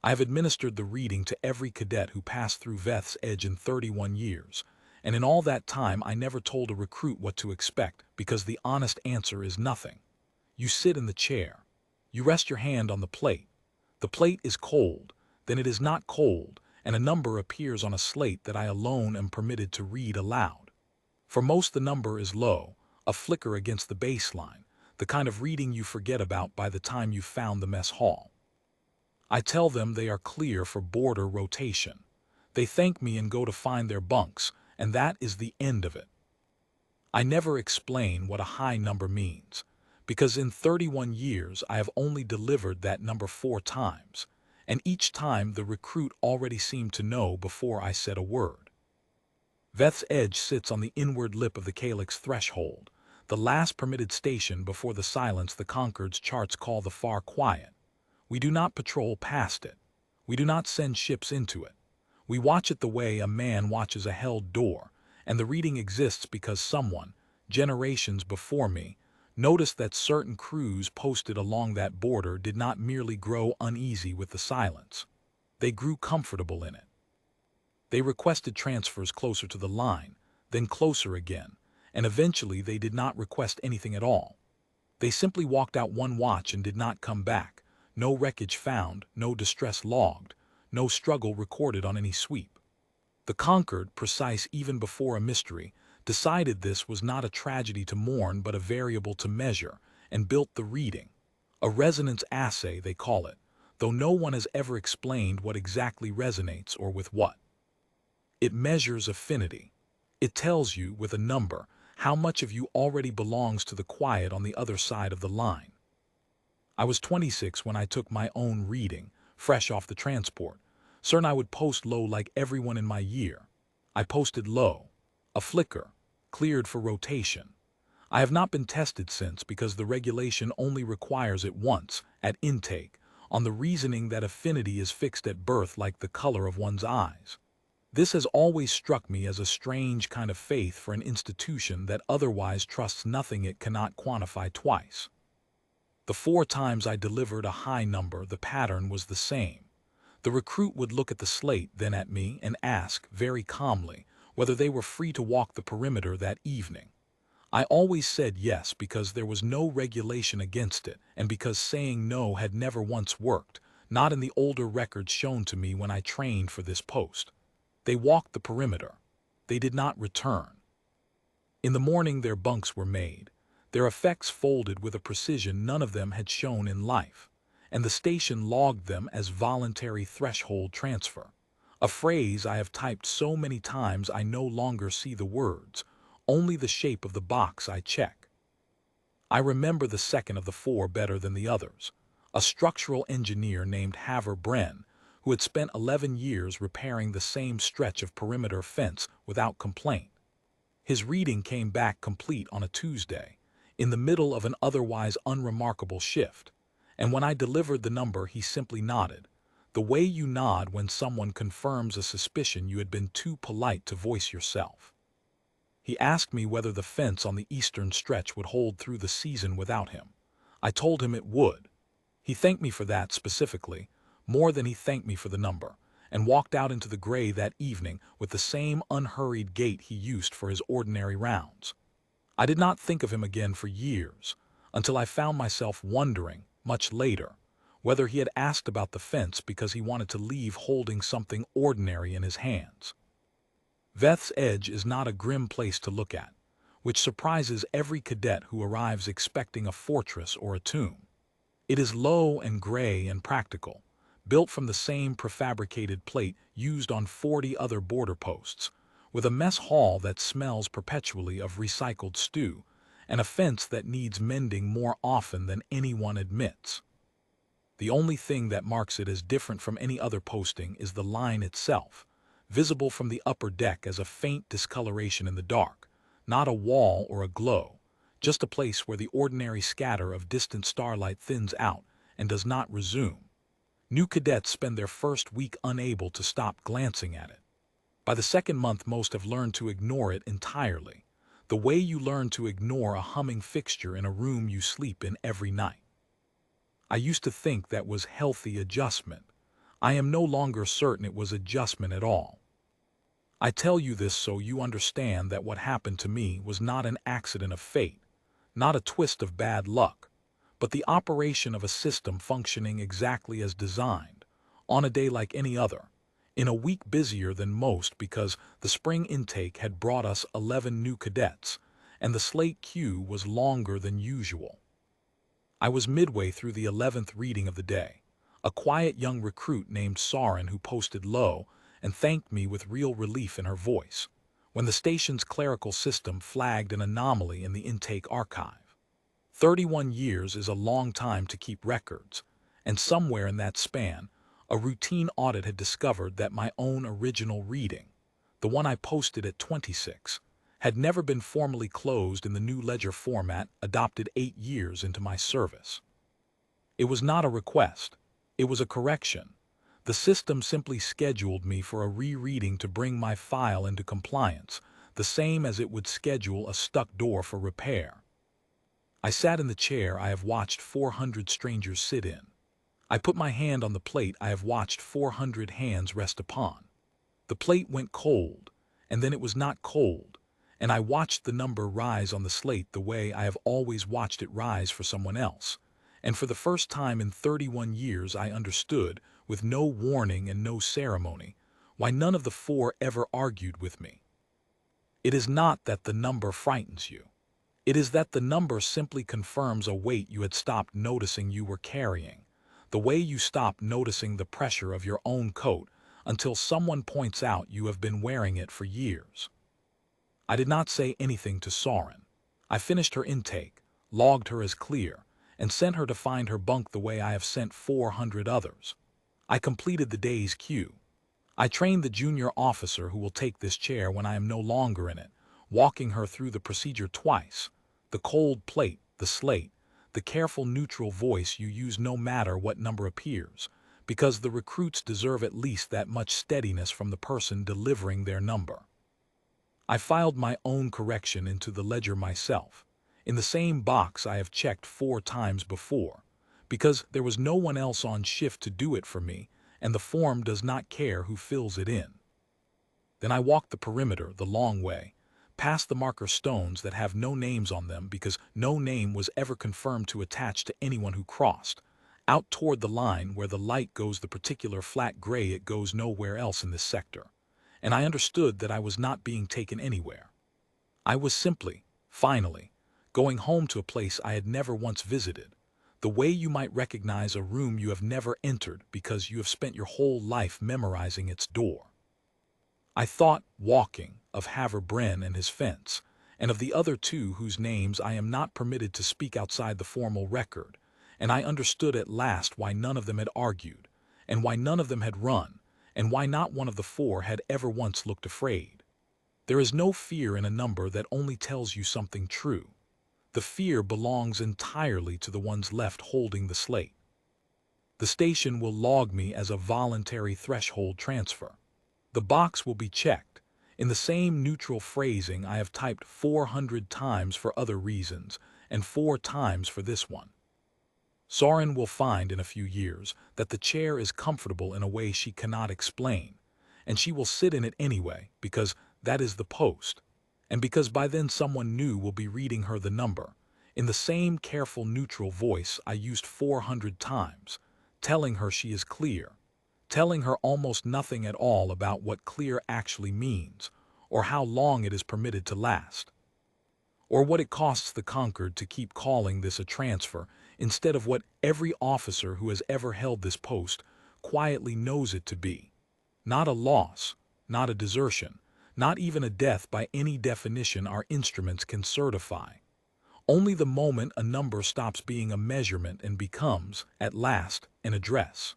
I have administered the reading to every cadet who passed through Veth's Edge in 31 years, and in all that time I never told a recruit what to expect because the honest answer is nothing. You sit in the chair. You rest your hand on the plate. The plate is cold, then it is not cold, and a number appears on a slate that I alone am permitted to read aloud. For most the number is low, a flicker against the baseline, the kind of reading you forget about by the time you've found the mess hall. I tell them they are clear for border rotation. They thank me and go to find their bunks, and that is the end of it. I never explain what a high number means, because in 31 years I have only delivered that number 4 times, and each time the recruit already seemed to know before I said a word. Veth's Edge sits on the inward lip of the calyx threshold, the last permitted station before the silence the Concord's charts call the far quiet. We do not patrol past it. We do not send ships into it. We watch it the way a man watches a held door, and the reading exists because someone, generations before me, noticed that certain crews posted along that border did not merely grow uneasy with the silence. They grew comfortable in it. They requested transfers closer to the line, then closer again, and eventually they did not request anything at all. They simply walked out one watch and did not come back. No wreckage found, no distress logged, no struggle recorded on any sweep. The Concord, precise even before a mystery, decided this was not a tragedy to mourn but a variable to measure, and built the reading. A resonance assay, they call it, though no one has ever explained what exactly resonates or with what. It measures affinity. It tells you, with a number, how much of you already belongs to the quiet on the other side of the line. I was 26 when I took my own reading, fresh off the transport. Certain I would post low like everyone in my year. I posted low. A flicker. Cleared for rotation. I have not been tested since because the regulation only requires it once, at intake, on the reasoning that affinity is fixed at birth like the color of one's eyes. This has always struck me as a strange kind of faith for an institution that otherwise trusts nothing it cannot quantify twice. The 4 times I delivered a high number, the pattern was the same. The recruit would look at the slate, then at me, and ask, very calmly, whether they were free to walk the perimeter that evening. I always said yes because there was no regulation against it, and because saying no had never once worked, not in the older records shown to me when I trained for this post. They walked the perimeter. They did not return. In the morning their bunks were made. Their effects folded with a precision none of them had shown in life, and the station logged them as voluntary threshold transfer, a phrase I have typed so many times I no longer see the words, only the shape of the box I check. I remember the second of the 4 better than the others, a structural engineer named Haver Bren, who had spent 11 years repairing the same stretch of perimeter fence without complaint. His reading came back complete on a Tuesday, in the middle of an otherwise unremarkable shift, and when I delivered the number he simply nodded, the way you nod when someone confirms a suspicion you had been too polite to voice yourself. He asked me whether the fence on the eastern stretch would hold through the season without him. I told him it would. He thanked me for that specifically, more than he thanked me for the number, and walked out into the gray that evening with the same unhurried gait he used for his ordinary rounds. I did not think of him again for years, until I found myself wondering, much later, whether he had asked about the fence because he wanted to leave holding something ordinary in his hands. Veth's Edge is not a grim place to look at, which surprises every cadet who arrives expecting a fortress or a tomb. It is low and gray and practical, built from the same prefabricated plate used on 40 other border posts, with a mess hall that smells perpetually of recycled stew, and a fence that needs mending more often than anyone admits. The only thing that marks it as different from any other posting is the line itself, visible from the upper deck as a faint discoloration in the dark, not a wall or a glow, just a place where the ordinary scatter of distant starlight thins out and does not resume. New cadets spend their first week unable to stop glancing at it. By the second month most have learned to ignore it entirely, the way you learn to ignore a humming fixture in a room you sleep in every night. I used to think that was healthy adjustment. I am no longer certain it was adjustment at all. I tell you this so you understand that what happened to me was not an accident of fate, not a twist of bad luck, but the operation of a system functioning exactly as designed, on a day like any other, in a week busier than most because the spring intake had brought us 11 new cadets, and the slate queue was longer than usual. I was midway through the 11th reading of the day. A quiet young recruit named Soren who posted low and thanked me with real relief in her voice, when the station's clerical system flagged an anomaly in the intake archive. 31 years is a long time to keep records, and somewhere in that span, a routine audit had discovered that my own original reading, the one I posted at 26, had never been formally closed in the new ledger format adopted 8 years into my service. It was not a request, it was a correction. The system simply scheduled me for a rereading to bring my file into compliance, the same as it would schedule a stuck door for repair. I sat in the chair I have watched 400 strangers sit in. I put my hand on the plate I have watched 400 hands rest upon. The plate went cold, and then it was not cold, and I watched the number rise on the slate the way I have always watched it rise for someone else. And for the first time in 31 years I understood, with no warning and no ceremony, why none of the four ever argued with me. It is not that the number frightens you. It is that the number simply confirms a weight you had stopped noticing you were carrying, the way you stopped noticing the pressure of your own coat until someone points out you have been wearing it for years. I did not say anything to Soren. I finished her intake, logged her as clear, and sent her to find her bunk the way I have sent 400 others. I completed the day's queue. I trained the junior officer who will take this chair when I am no longer in it, walking her through the procedure twice. The cold plate, the slate, the careful neutral voice you use no matter what number appears, because the recruits deserve at least that much steadiness from the person delivering their number. I filed my own correction into the ledger myself, in the same box I have checked 4 times before, because there was no one else on shift to do it for me, and the form does not care who fills it in. Then I walked the perimeter the long way, past the marker stones that have no names on them because no name was ever confirmed to attach to anyone who crossed, out toward the line where the light goes the particular flat gray it goes nowhere else in this sector, and I understood that I was not being taken anywhere. I was simply, finally, going home to a place I had never once visited, the way you might recognize a room you have never entered because you have spent your whole life memorizing its door. I thought, walking, of Haver-Bren and his fence, and of the other 2 whose names I am not permitted to speak outside the formal record, and I understood at last why none of them had argued, and why none of them had run, and why not one of the 4 had ever once looked afraid. There is no fear in a number that only tells you something true. The fear belongs entirely to the ones left holding the slate. The station will log me as a voluntary threshold transfer. The box will be checked, in the same neutral phrasing I have typed 400 times for other reasons, and 4 times for this one. Soren will find in a few years that the chair is comfortable in a way she cannot explain, and she will sit in it anyway because that is the post, and because by then someone new will be reading her the number, in the same careful neutral voice I used 400 times, telling her she is clear, telling her almost nothing at all about what clear actually means, or how long it is permitted to last, or what it costs the conquered to keep calling this a transfer instead of what every officer who has ever held this post quietly knows it to be. Not a loss, not a desertion, not even a death by any definition our instruments can certify. Only the moment a number stops being a measurement and becomes, at last, an address.